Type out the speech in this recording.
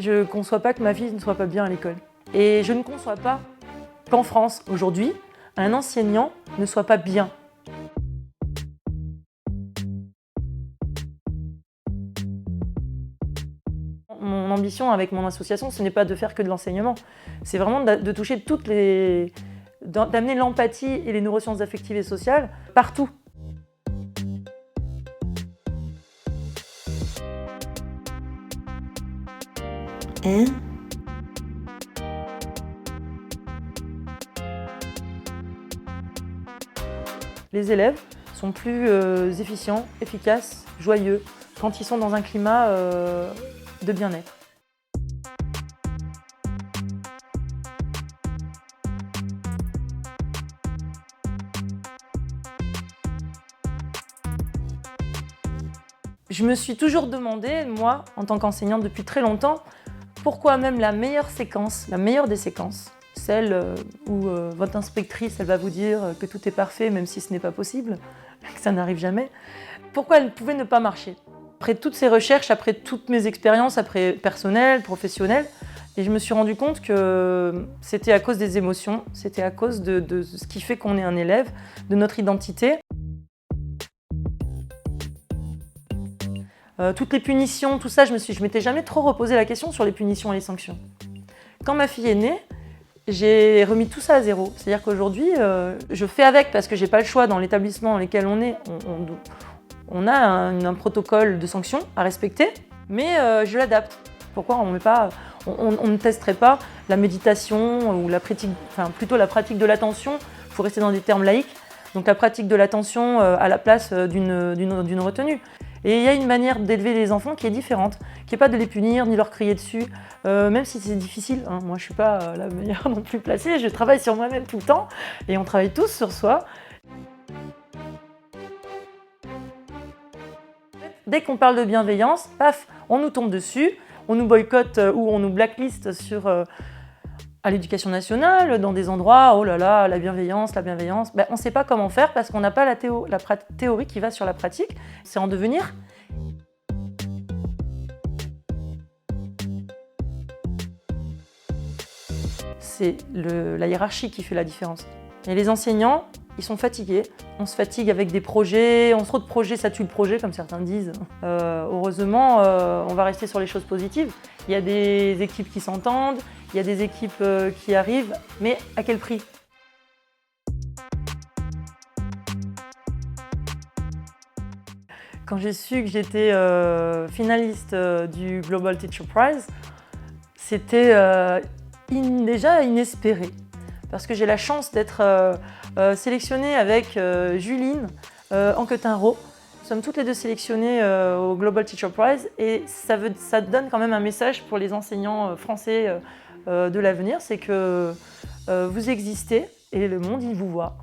Je ne conçois pas que ma fille ne soit pas bien à l'école. Et je ne conçois pas qu'en France, aujourd'hui, un enseignant ne soit pas bien. Mon ambition avec mon association, ce n'est pas de faire que de l'enseignement. C'est vraiment de toucher d'amener l'empathie et les neurosciences affectives et sociales partout. Hein? Les élèves sont plus efficients, efficaces, joyeux quand ils sont dans un climat de bien-être. Je me suis toujours demandé, moi, en tant qu'enseignante depuis très longtemps, pourquoi même la meilleure séquence, la meilleure des séquences, celle où votre inspectrice elle va vous dire que tout est parfait même si ce n'est pas possible, que ça n'arrive jamais, pourquoi elle pouvait ne pas marcher? Après toutes ces recherches, après toutes mes expériences, après personnelles, professionnelles, et je me suis rendu compte que c'était à cause des émotions, c'était à cause de ce qui fait qu'on est un élève, de notre identité. Toutes les punitions, tout ça, je m'étais jamais trop reposé la question sur les punitions et les sanctions. Quand ma fille est née, j'ai remis tout ça à zéro. C'est-à-dire qu'aujourd'hui, je fais avec parce que j'ai pas le choix dans l'établissement dans lequel on est. On a un protocole de sanctions à respecter, mais je l'adapte. Pourquoi on ne testerait pas la méditation ou la pratique, enfin plutôt la pratique de l'attention, il faut rester dans des termes laïques, donc la pratique de l'attention à la place d'une retenue. Et il y a une manière d'élever les enfants qui est différente, qui n'est pas de les punir ni leur crier dessus, même si c'est difficile. Hein. Moi, je ne suis pas la meilleure non plus placée, je travaille sur moi-même tout le temps, et on travaille tous sur soi. Dès qu'on parle de bienveillance, paf, on nous tombe dessus, on nous boycotte ou on nous blacklist à l'éducation nationale, dans des endroits, oh là là, la bienveillance. Ben, on ne sait pas comment faire parce qu'on n'a pas la théorie qui va sur la pratique. C'est en devenir. C'est la hiérarchie qui fait la différence. Et les enseignants, ils sont fatigués. On se fatigue avec des projets, trop de projets, ça tue le projet, comme certains disent. Heureusement, on va rester sur les choses positives. Il y a des équipes qui s'entendent, il y a des équipes qui arrivent, mais à quel prix? Quand j'ai su que j'étais finaliste du Global Teacher Prize, c'était déjà inespéré. Parce que j'ai la chance d'être sélectionnée avec Juline Anquetin-Rowe. Nous sommes toutes les deux sélectionnées au Global Teacher Prize et ça donne quand même un message pour les enseignants français de l'avenir, c'est que vous existez et le monde il vous voit.